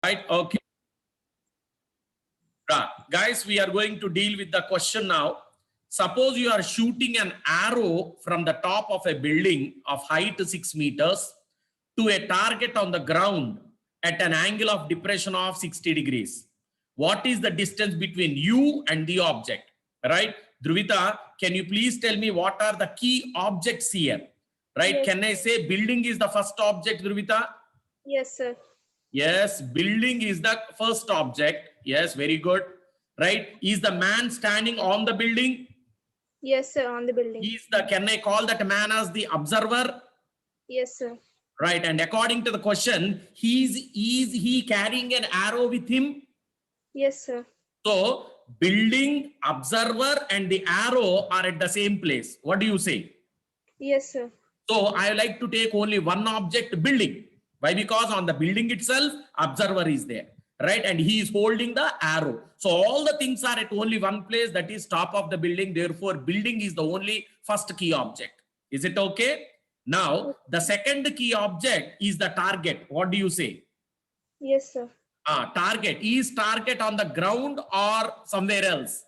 Right? Okay. Right. Guys, we are going to deal with the question now. Suppose you are shooting an arrow from the top of a building of height 6 meters to a target on the ground at an angle of depression of 60 degrees. What is the distance between you and the object? Right? Dhruvita, can you please tell me what are the key objects here? Right? Yes. Can I say building is the first object, Dhruvita? Yes, sir. Yes, building is the first object. Yes, very good. Right? Is the man standing on the building? Yes, sir. On the building. Can I call that man as the observer? Yes, sir. Right. And according to the question, is he carrying an arrow with him? Yes, sir. So building, observer, and the arrow are at the same place. What do you say? Yes, sir. So I like to take only one object, building. Why? Because on the building itself, observer is there, right? And he is holding the arrow. So all the things are at only one place, that is top of the building. Therefore, building is the only first key object. Is it okay? Now, the second key object is the target. What do you say? Yes, sir. Target. Is target on the ground or somewhere else?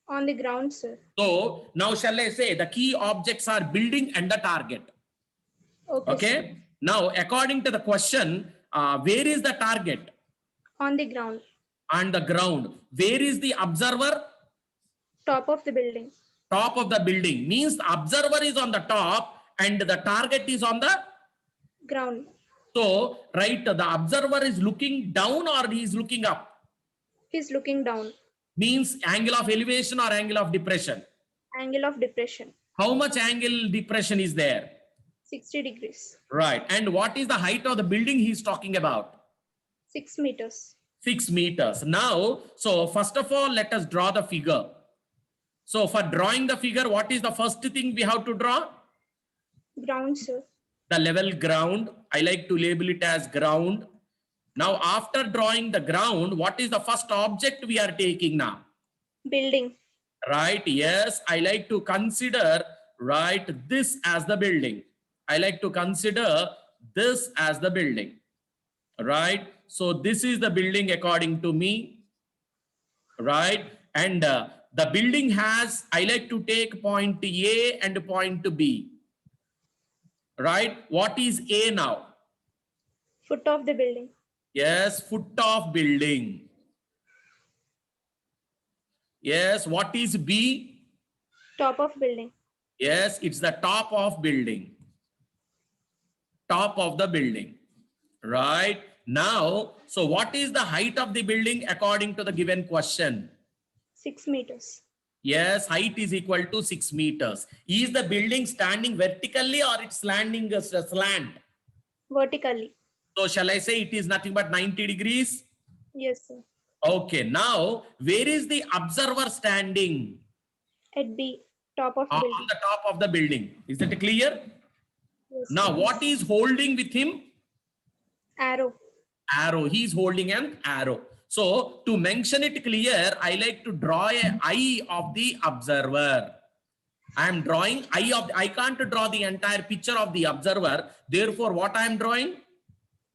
On the ground, sir. So now shall I say the key objects are building and the target. Okay. Sir. Now, according to the question, where is the target? On the ground. On the ground. Where is the observer? Top of the building. Top of the building means the observer is on the top and the target is on the ground. So, right, the observer is looking down or he is looking up? He's looking down. Means angle of elevation or angle of depression? Angle of depression. How much angle depression is there? 60 degrees. Right. And what is the height of the building he is talking about? 6 meters. 6 meters. Now, so first of all, let us draw the figure. So for drawing the figure, what is the first thing we have to draw? Ground, sir. The level ground. I like to label it as ground. Now, after drawing the ground, what is the first object we are taking now? Building. Right. Yes. I like to consider, right, this as the building. I like to consider this as the building. Right. So this is the building according to me. Right. And the building has, I like to take point A and point B. Right. What is A now? Foot of the building. Yes. Foot of building. Yes. What is B? Top of building. Yes. It's the top of building. Top of the building. Right. Now, so what is the height of the building according to the given question? 6 meters. Yes, height is equal to 6 meters. Is the building standing vertically or it's landing a slant? Vertically. So shall I say it is nothing but 90 degrees? Yes, sir. Okay, now where is the observer standing? At B, top of building. On the top of the building. Is that clear? Yes, now sir. What is holding with him? Arrow. Arrow. He is holding an arrow. So to mention it clear, I like to draw an eye of the observer. I am drawing eye of, I can't draw the entire picture of the observer. Therefore, what I am drawing?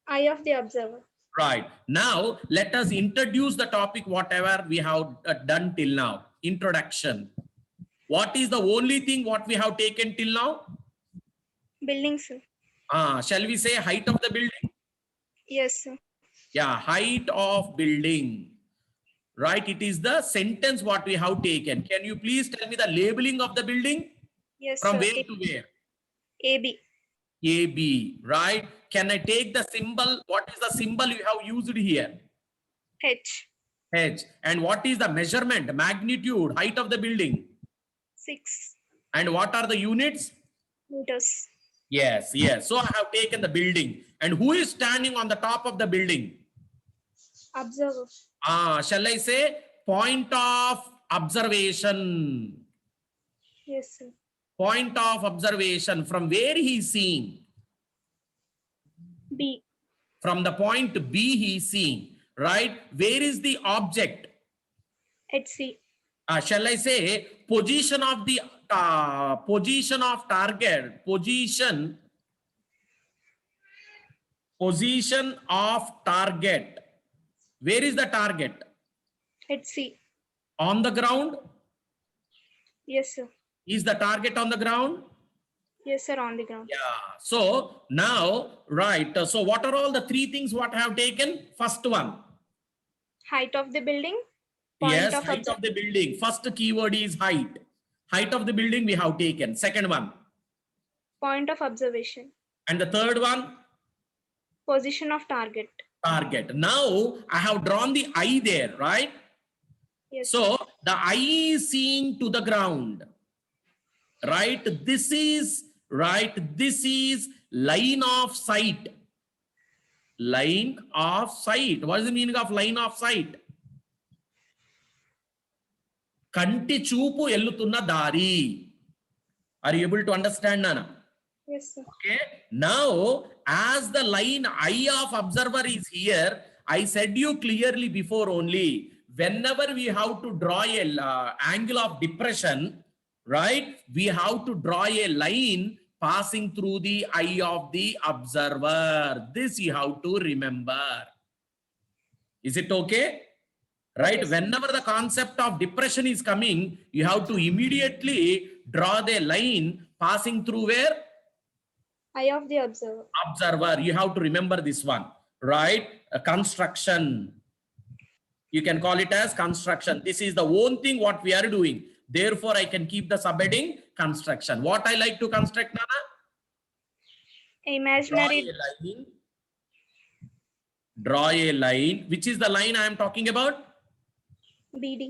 Eye of the observer. Right. Now, let us introduce the topic, whatever we have done till now. Introduction. What is the only thing what we have taken till now? Building, sir. Shall we say height of the building? Yes, sir. Yeah, height of building. Right. It is the sentence what we have taken. Can you please tell me the labeling of the building? Yes, From sir. where to where? AB. AB. Right. Can I take the symbol? What is the symbol you have used here? H. H. And what is the measurement, magnitude, height of the building? 6 And what are the units? meters. Yes, yes. So I have taken the building. And who is standing on the top of the building? Observer. Shall I say point of observation? Yes, sir. Point of observation. From where he is seeing? B. From the point B he is seeing. Right? Where is the object? At C. Shall I say position of the position of target? Position of target. Where is the target? At C. On the ground? Yes, sir. Is the target on the ground? Yes, sir. On the ground. Yeah. So now, right. So what are all the three things what I have taken? First one. Height of the building. Point Yes, of height of the building. First keyword is height. Height of the building we have taken. Second one. Point of observation. And the third one, Position of target. target. Now I have drawn the eye there, right? Yes. So the eye is seeing to the ground, right? This is line of sight. Line of sight. What is the meaning of line of sight? Kanti చూపు ఎల్లుతున్న దారి. Are you able to understand, Nana? Yes, sir. Okay. Now, as the line eye of observer is here, I said you clearly before only, whenever we have to draw a angle of depression, right? We have to draw a line passing through the eye of the observer. This you have to remember. Is it okay? Right? Yes. Whenever the concept of depression is coming, you have to immediately draw the line passing through where? Eye of the observer. Observer. You have to remember this one, right? A construction. You can call it as construction. This is the own thing what we are doing. Therefore, I can keep the subheading construction. What I like to construct, Nana? Imaginary. Draw a line. Which is the line I am talking about? BD.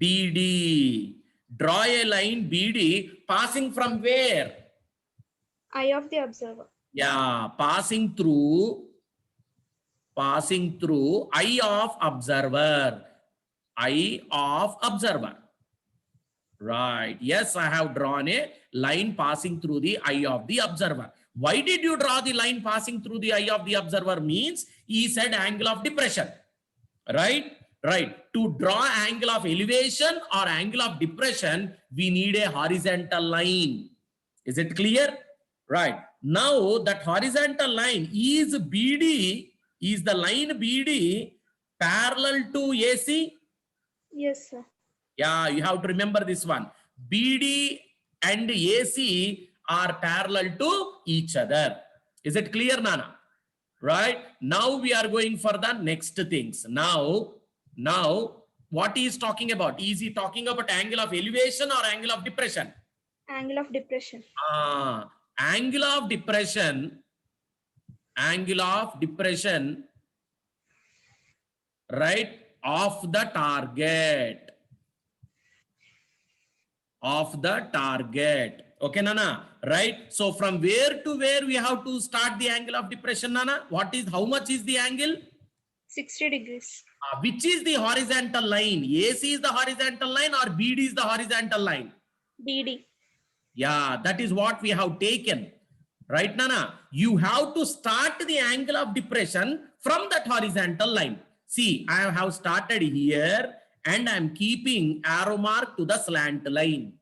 BD. Draw a line BD passing from where? Eye of the observer. Yeah, passing through eye of observer. Eye of observer. Right. Yes, I have drawn a line passing through the eye of the observer. Why did you draw the line passing through the eye of the observer? Means he said angle of depression. Right? Right. To draw angle of elevation or angle of depression, we need a horizontal line. Is it clear? Right. Now that horizontal line is BD, is the line BD parallel to AC? Yes, sir. Yeah, you have to remember this one. BD and AC are parallel to each other. Is it clear, Nana? Right? Now we are going for the next things. Now, what he is talking about? Is he talking about angle of elevation or angle of depression? Angle of depression. Angle of depression, right, of the target. Okay, Nana, right? So from where to where we have to start the angle of depression, Nana? How much is the angle? 60 degrees. Which is the horizontal line? AC is the horizontal line or BD is the horizontal line? BD. Yeah, that is what we have taken. Right, Nana? You have to start the angle of depression from that horizontal line. See, I have started here and I am keeping arrow mark to the slant line.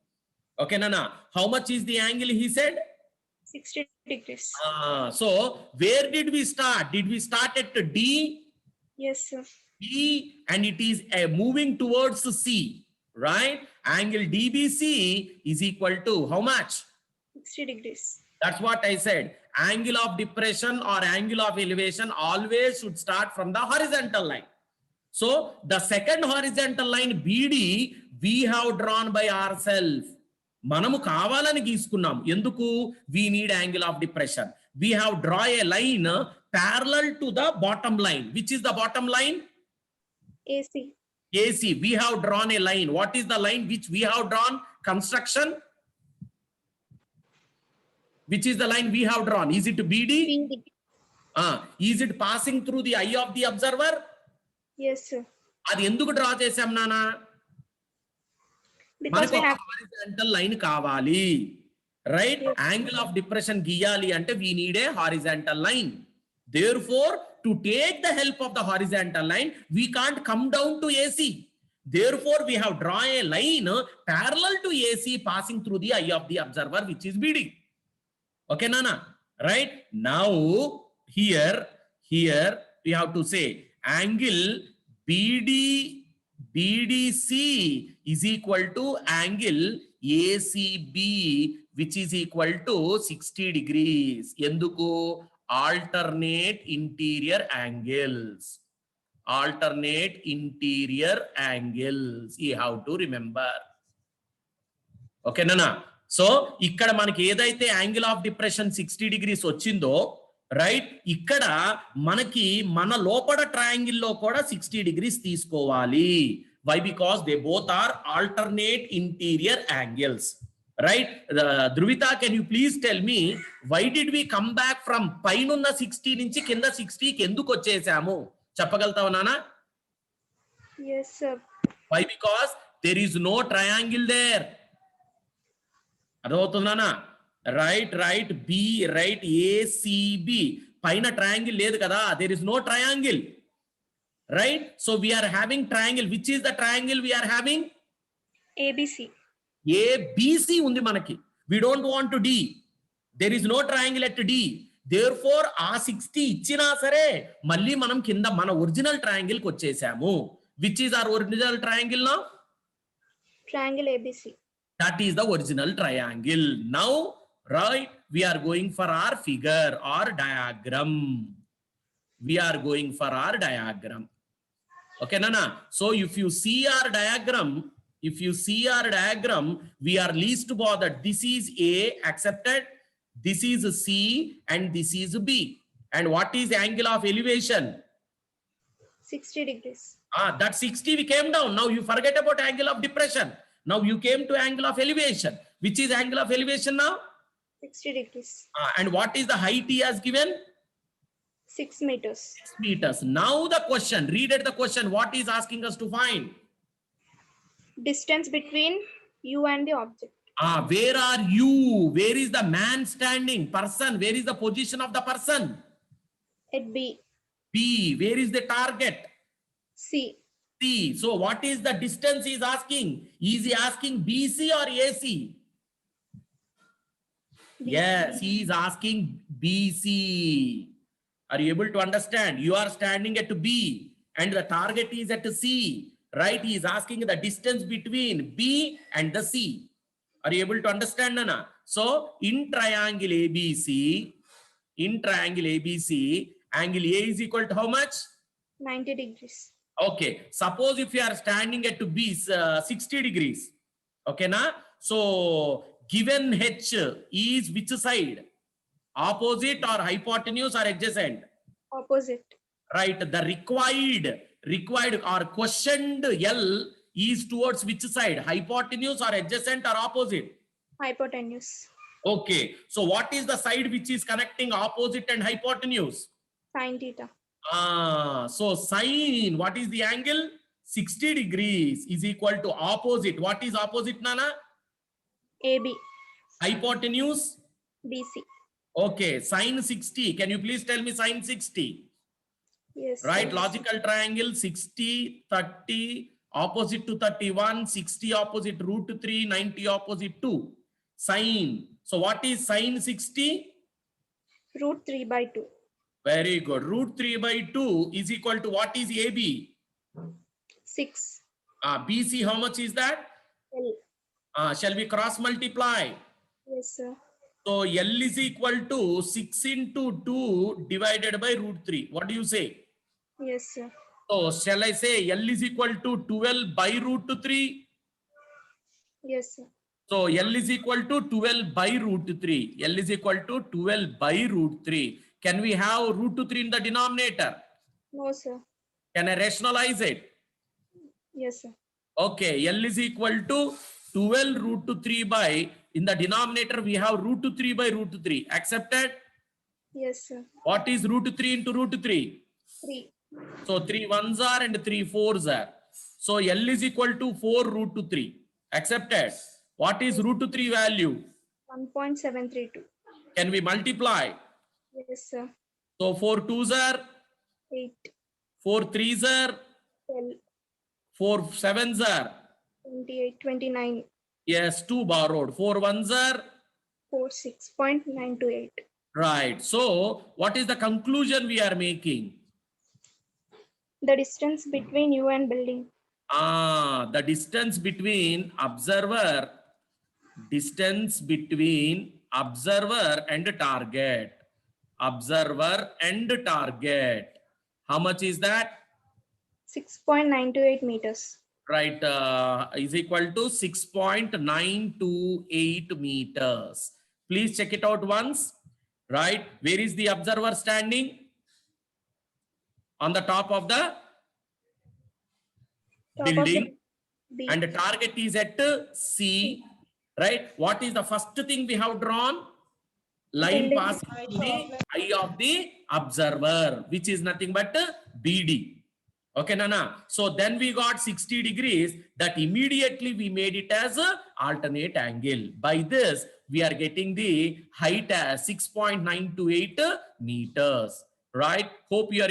Okay, Nana? How much is the angle he said? 60 degrees. So, where did we start? Did we start at D? Yes, sir. D, and it is moving towards C, right? Angle DBC is equal to how much? 60 degrees. That's what I said. Angle of depression or angle of elevation always should start from the horizontal line. So the second horizontal line BD we have drawn by ourselves. మనము కావాలని గీసుకున్నాం. ఎందుకు? We need angle of depression. We have draw a line parallel to the bottom line. Which is the bottom line? AC. AC. We have drawn a line. What is the line which we have drawn? Construction. Which is the line we have drawn? Is it BD? BD. Is it passing through the eye of the observer? Yes, sir. అది ఎందుకు draw చేసాం నానా? Because మనకు we have horizontal line కావాలి, right? Angle of depression గీయాలి అంటే we need a horizontal line. Therefore, to take the help of the horizontal line, we can't come down to AC. Therefore, we have drawn a line parallel to AC passing through the eye of the observer, which is BD. Okay, Nana? Right? Now, here we have to say angle BDC is equal to angle ACB, which is equal to 60 degrees. Enduku alternate interior angles. Alternate interior angles. You have to remember. Okay, Nana. So, ikkada manaki edaithe angle of depression 60 degrees వచ్చిందో right ఇక్కడ మనకి మన లోపల triangle లో కూడా 60 degrees తీసుకోవాలి. Why because they both are alternate interior angles. Right Dhruvita, can you please tell me why did we come back from పైనున్న 60 నుంచి కింద 60 కి ఎందుకు వచ్చేసాము? చెప్పగలుగుతావా నాన్న? Yes, sir. Why because there is no triangle there. అర్థమవుతుందానా? రైట్ బి రైట్ ఏసిబి పైన ట్రయాంగిల్ లేదు కదా, there is no triangle. Right, so we are having triangle. Which is the triangle we are having? ABC. A B C ఉంది మనకి. We don't want to D. There is no triangle at D. Therefore ఆ 60 ఇచ్చినా సరే మళ్ళీ మనం కింద మన ఒరిజినల్ ట్రయాంగిల్ కి వచ్చేసాము. Which is our original triangle now? Triangle ABC. That is the original triangle. Now, right, we are going for our figure or diagram. We are going for our diagram. Okay, Nana. So if you see our diagram, we are least bothered. This is A, accepted. This is C and this is B. And what is the angle of elevation? 60 degrees. That 60 we came down. Now you forget about angle of depression. Now you came to angle of elevation. Which is angle of elevation now? 60 degrees. And what is the height he has given? 6 meters. 6 meters. Now the question, read at the question, what is asking us to find? Distance between you and the object. Where are you? Where is the man standing? Person. Where is the position of the person? At B. B. Where is the target? C. C. So what is the distance he is asking? Is he asking BC or AC? BC. Yes, he is asking BC. Are you able to understand? You are standing at B and the target is at C. Right? He is asking the distance between B and the C. Are you able to understand, Nana? So in triangle ABC, angle A is equal to how much? 90 degrees. Okay, suppose if you are standing at B 60 degrees, okay na? So given H is which side? Opposite or hypotenuse or adjacent? Opposite. Right, the required or questioned L is towards which side? Hypotenuse or adjacent or opposite? Hypotenuse. Okay, so what is the side which is connecting opposite and hypotenuse? Sin theta. So sine, what is the angle? 60 degrees is equal to opposite. What is opposite, Nana? AB. Hypotenuse? BC. Okay, sine 60. Can you please tell me sine 60? Yes. Right, sir. logical triangle 60, 30, opposite to 31, 60 opposite root 3, 90 opposite 2. Sine. So what is sine 60? Root 3 by 2. Very good. Root 3 by 2 is equal to what is AB? 6. BC, how much is that? L. Shall we cross multiply? Yes, sir. So L is equal to 6 into 2 divided by root 3. What do you say? Yes, sir. So shall I say L is equal to 12 by root 3? Yes, sir. So L is equal to 12 by root 3. L is equal to 12 by root 3. Can we have root 3 in the denominator? No, sir. Can I rationalize it? Yes, sir. Okay, L is equal to 12 root 3 by, in the denominator we have root 3 by root 3. Accepted? Yes, sir. What is root 3 into root 3? 3. So 3 ones are and 3 fours are. So L is equal to 4 root 3. Accepted? What is root 3 value? 1.732. Can we multiply? Yes, sir. So 4 twos are, 8. 4 threes are, 12. 4 sevens are. 28. 29. Yes, 2 borrowed. 4 ones are. 46.928. Right. So what is the conclusion we are making? The distance between you and building. The distance between observer and target. Observer and target. How much is that? 6.928 meters. Right, is equal to 6.928 meters. Please check it out once. Right, where is the observer standing? On the top of the Top of the building, beam. and the target is at C. Right, what is the first thing we have drawn? Line Building. passing to the eye of the observer, which is nothing but BD. Okay, Nana. So then we got 60 degrees, that immediately we made it as a alternate angle. By this, we are getting the height as 6.928 meters. Right? Hope you are